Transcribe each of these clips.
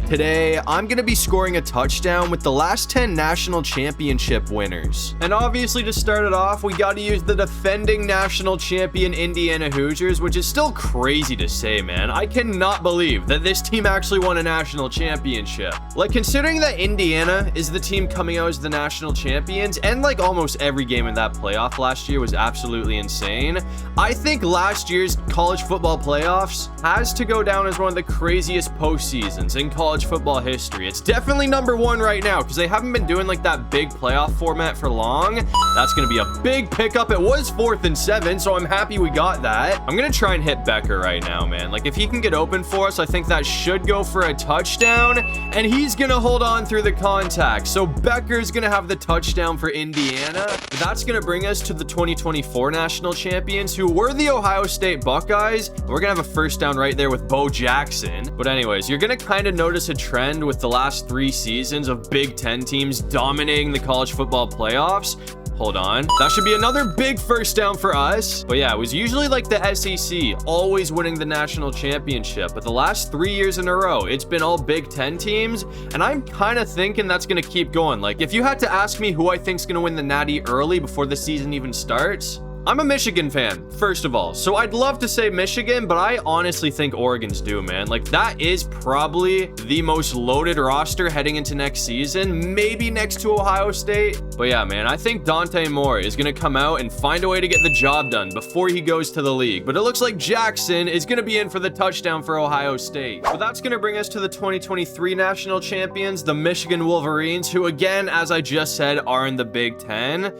Today, I'm going to be scoring a touchdown with the last 10 national championship winners. And obviously to start it off, we got to use the defending national champion Indiana Hoosiers, which is still crazy to say, man. I cannot believe that this team actually won a national championship. Like, considering that Indiana is the team coming out as the national champions, and like almost every game in that playoff last year was absolutely insane, I think last year's college football playoffs has to go down as one of the craziest postseasons in college football history. It's definitely number one right now because they haven't been doing like that big playoff format for long. That's going to be a big pickup. It was 4th and 7, so I'm happy we got that. I'm going to try and hit Becker right now, man. Like, if he can get open for us, I think that should go for a touchdown, and he's going to hold on through the contact. So Becker's going to have the touchdown for Indiana. That's going to bring us to the 2024 national champions, who were the Ohio State Buckeyes. We're going to have a first down right there with Bo Jackson. But anyways, you're going to kind of notice a trend with the last 3 seasons of Big Ten teams dominating the college football playoffs. Hold on. That should be another big first down for us. But yeah, it was usually like the SEC always winning the national championship. But the last 3 years in a row, it's been all Big Ten teams. And I'm kind of thinking that's going to keep going. Like, if you had to ask me who I think's going to win the Natty early before the season even starts, I'm a Michigan fan, first of all, so I'd love to say Michigan, but I honestly think Oregon's due, man. Like, that is probably the most loaded roster heading into next season, maybe next to Ohio State. But yeah, man, I think Dante Moore is going to come out and find a way to get the job done before he goes to the league. But it looks like Jackson is going to be in for the touchdown for Ohio State. But that's going to bring us to the 2023 national champions, the Michigan Wolverines, who again, as I just said, are in the Big Ten.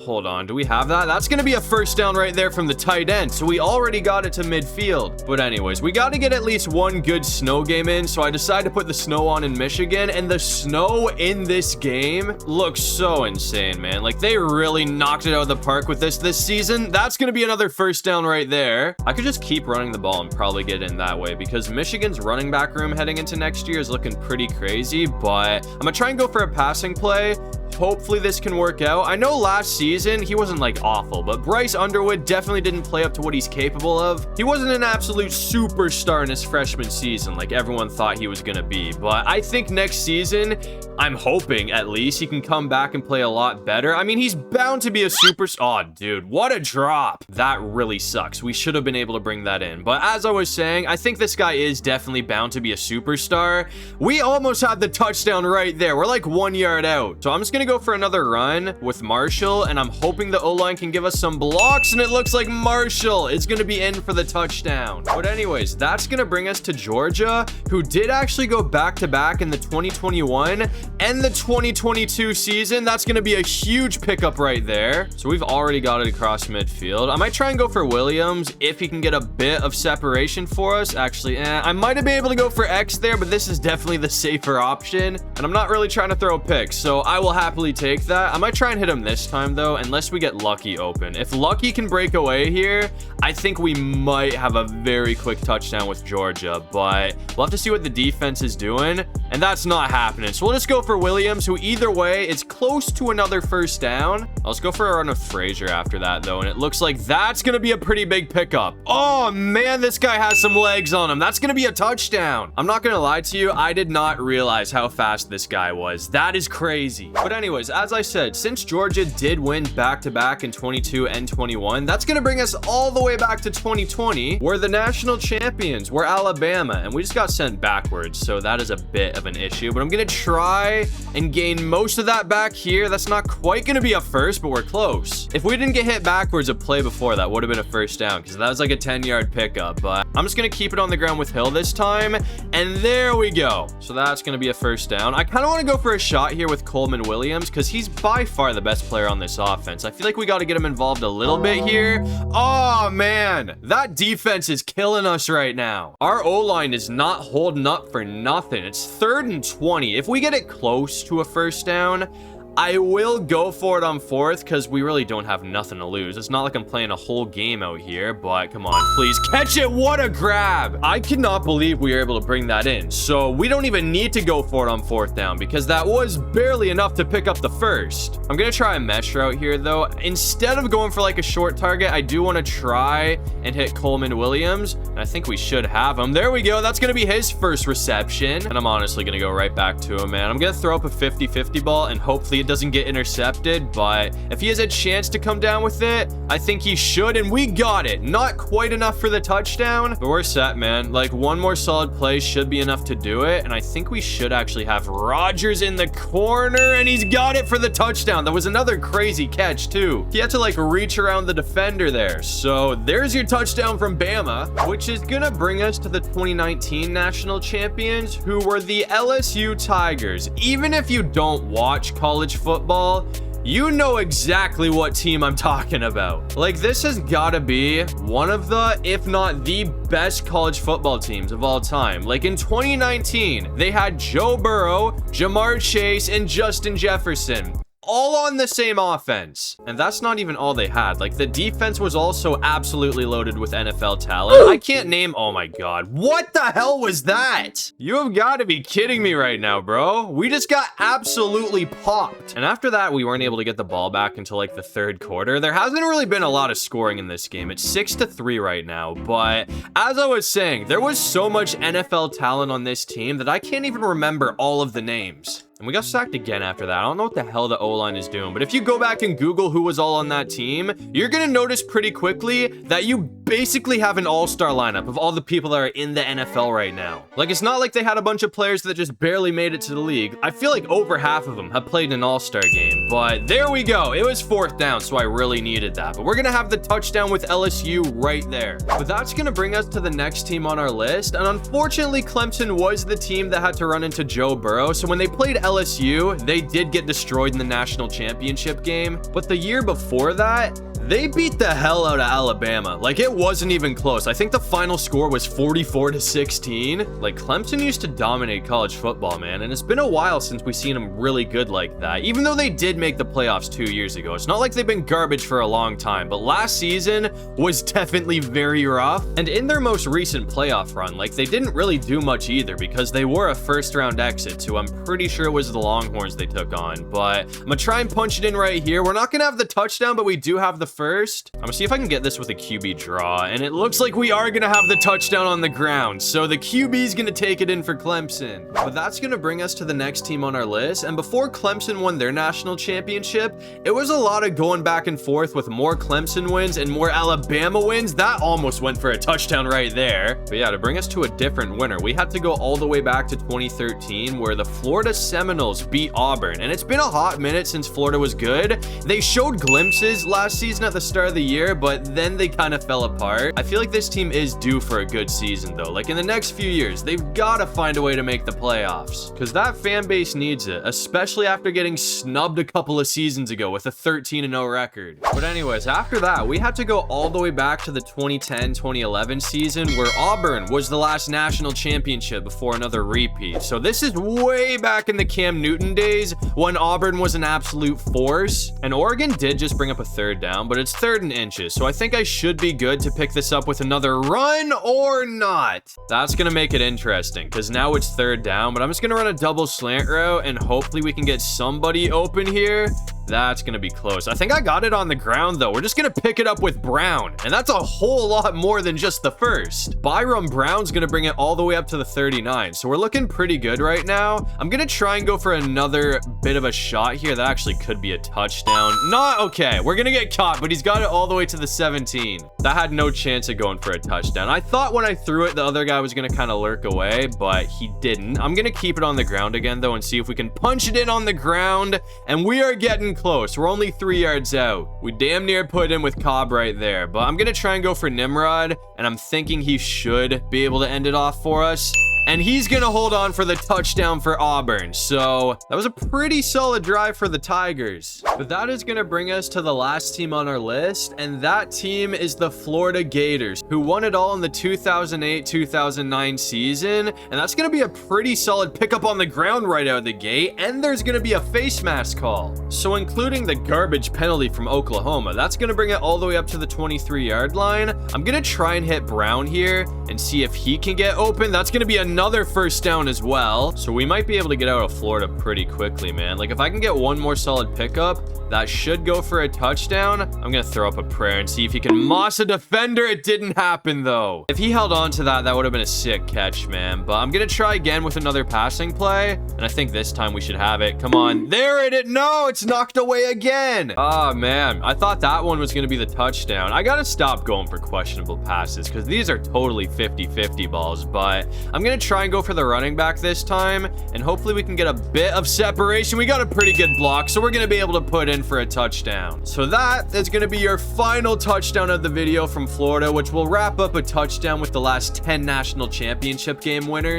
Hold on, do we have that? That's going to be a first down right there from the tight end, so we already got it to midfield. But anyways, we got to get at least one good snow game in, so I decided to put the snow on in Michigan, and the snow in this game looks so insane, man. Like, they really knocked it out of the park with this season. That's going to be another first down right there. I could just keep running the ball and probably get in that way, because Michigan's running back room heading into next year is looking pretty crazy, but I'm going to try and go for a passing play. Hopefully this can work out. I know last season he wasn't like awful, but Bryce Underwood definitely didn't play up to what he's capable of. He wasn't an absolute superstar in his freshman season like everyone thought he was gonna be, but I think next season, I'm hoping at least, he can come back and play a lot better. I mean, he's bound to be a superstar. Oh, dude, what a drop. That really sucks. We should have been able to bring that in. But as I was saying, I think this guy is definitely bound to be a superstar. We almost had the touchdown right there. We're like 1 yard out. So I'm just gonna go for another run with Marshall, and I'm hoping the O-line can give us some blocks, and it looks like Marshall is going to be in for the touchdown. But anyways, that's going to bring us to Georgia, who did actually go back-to-back in the 2021 and the 2022 season. That's going to be a huge pickup right there. So we've already got it across midfield. I might try and go for Williams if he can get a bit of separation for us. Actually, I might have been able to go for X there, but this is definitely the safer option, and I'm not really trying to throw picks, so I will happily take that. I might try and hit him this time though, unless we get Lucky open. If Lucky can break away here, I think we might have a very quick touchdown with Georgia, but we'll have to see what the defense is doing, and that's not happening. So we'll just go for Williams, who either way is close to another first down. I'll just go for a run with Frazier after that though, and it looks like that's gonna be a pretty big pickup. Oh man, this guy has some legs on him. That's gonna be a touchdown. I'm not gonna lie to you, I did not realize how fast this guy was. That is crazy. But anyways, as I said, since Georgia did win back-to-back in 22 and 21, that's going to bring us all the way back to 2020, where the national champions were Alabama, and we just got sent backwards, so that is a bit of an issue. But I'm going to try and gain most of that back here. That's not quite going to be a first, but we're close. If we didn't get hit backwards a play before, that would have been a first down, because that was like a 10-yard pickup. But I'm just going to keep it on the ground with Hill this time, and there we go. So that's going to be a first down. I kind of want to go for a shot here with Coleman Williams, because he's by far the best player on this offense. I feel like we got to get him involved a little bit here. Oh man, that defense is killing us right now. Our O-line is not holding up for nothing. It's 3rd and 20. If we get it close to a first down, I will go for it on 4th because we really don't have nothing to lose. It's not like I'm playing a whole game out here, but come on, please catch it. What a grab. I cannot believe we were able to bring that in. So we don't even need to go for it on 4th down because that was barely enough to pick up the first. I'm going to try a mesh route here though. Instead of going for like a short target, I do want to try and hit Coleman Williams. And I think we should have him. There we go. That's going to be his first reception. And I'm honestly going to go right back to him, man. I'm going to throw up a 50-50 ball and hopefully it doesn't get intercepted, but if he has a chance to come down with it, I think he should, and we got it. Not quite enough for the touchdown, but we're set, man. Like, one more solid play should be enough to do it, and I think we should actually have Rodgers in the corner, and he's got it for the touchdown. That was another crazy catch, too. He had to, like, reach around the defender there, so there's your touchdown from Bama, which is gonna bring us to the 2019 national champions, who were the LSU Tigers. Even if you don't watch college football, you know exactly what team I'm talking about. Like, this has got to be one of the, if not the best college football teams of all time. Like, in 2019, they had Joe Burrow, Jamar Chase, and Justin Jefferson, all on the same offense. And that's not even all they had. Like, the defense was also absolutely loaded with NFL talent. I can't name... Oh my god. What the hell was that? You have got to be kidding me right now, bro. We just got absolutely popped. And after that, we weren't able to get the ball back until like the 3rd quarter. There hasn't really been a lot of scoring in this game. It's 6-3 right now. But as I was saying, there was so much NFL talent on this team that I can't even remember all of the names. And we got sacked again after that. I don't know what the hell the O-line is doing, but if you go back and Google who was all on that team, you're going to notice pretty quickly that you basically have an all-star lineup of all the people that are in the NFL right now. Like, it's not like they had a bunch of players that just barely made it to the league. I feel like over half of them have played an all-star game, but there we go. It was 4th down, so I really needed that. But we're going to have the touchdown with LSU right there. But that's going to bring us to the next team on our list. And unfortunately, Clemson was the team that had to run into Joe Burrow. So when they played LSU, they did get destroyed in the national championship game. But the year before that, they beat the hell out of Alabama. Like, it wasn't even close. I think the final score was 44-16. Like, Clemson used to dominate college football, man. And it's been a while since we've seen them really good like that. Even though they did make the playoffs 2 years ago. It's not like they've been garbage for a long time. But last season was definitely very rough. And in their most recent playoff run, like, they didn't really do much either because they were a first-round exit. So I'm pretty sure it was the Longhorns they took on. But I'm going to try and punch it in right here. We're not going to have the touchdown, but we do have the first. I'm gonna see if I can get this with a QB draw, and it looks like we are gonna have the touchdown on the ground, so the QB is gonna take it in for Clemson. But that's gonna bring us to the next team on our list, and before Clemson won their national championship, it was a lot of going back and forth with more Clemson wins and more Alabama wins. That almost went for a touchdown right there. But yeah, to bring us to a different winner, we had to go all the way back to 2013, where the Florida Seminoles beat Auburn, and it's been a hot minute since Florida was good. They showed glimpses last season at the start of the year, but then they kind of fell apart. I feel like this team is due for a good season though. Like, in the next few years, they've got to find a way to make the playoffs because that fan base needs it, especially after getting snubbed a couple of seasons ago with a 13-0 record. But anyways, after that, we had to go all the way back to the 2010-2011 season where Auburn was the last national championship before another repeat. So this is way back in the Cam Newton days when Auburn was an absolute force, and Oregon did just bring up a 3rd down, but it's 3rd and inches, so I think I should be good to pick this up with another run or not. That's gonna make it interesting because now it's 3rd down, but I'm just gonna run a double slant route and hopefully we can get somebody open here. That's gonna be close. I think I got it on the ground though. We're just gonna pick it up with Brown, and that's a whole lot more than just the first. Byron Brown's gonna bring it all the way up to the 39, so we're looking pretty good right now. I'm gonna try and go for another bit of a shot here. That actually could be a touchdown. Not okay. We're gonna get caught, but he's got it all the way to the 17. That had no chance of going for a touchdown. I thought when I threw it, the other guy was gonna kind of lurk away, but he didn't. I'm gonna keep it on the ground again though and see if we can punch it in on the ground, and we are getting close. We're only 3 yards out. We damn near put in with Cobb right there, but I'm gonna try and go for Nimrod, and I'm thinking he should be able to end it off for us. and he's going to hold on for the touchdown for Auburn. So that was a pretty solid drive for the Tigers. But that is going to bring us to the last team on our list, and that team is the Florida Gators, who won it all in the 2008-2009 season, and that's going to be a pretty solid pickup on the ground right out of the gate, and there's going to be a face mask call. So including the garbage penalty from Oklahoma, that's going to bring it all the way up to the 23-yard line. I'm going to try and hit Brown here and see if he can get open. That's going to be another first down as well. So we might be able to get out of Florida pretty quickly, man. Like, if I can get one more solid pickup, that should go for a touchdown. I'm going to throw up a prayer and see if he can moss a defender. It didn't happen, though. If he held on to that, that would have been a sick catch, man. But I'm going to try again with another passing play, and I think this time we should have it. Come on. There it is. No, it's knocked away again. Oh, man. I thought that one was going to be the touchdown. I got to stop going for questionable passes because these are totally 50-50 balls, but I'm going to try and go for the running back this time, and hopefully we can get a bit of separation. We got a pretty good block, so we're going to be able to put in for a touchdown. So that is going to be your final touchdown of the video from Florida, which will wrap up a touchdown with the last 10 national championship game winners.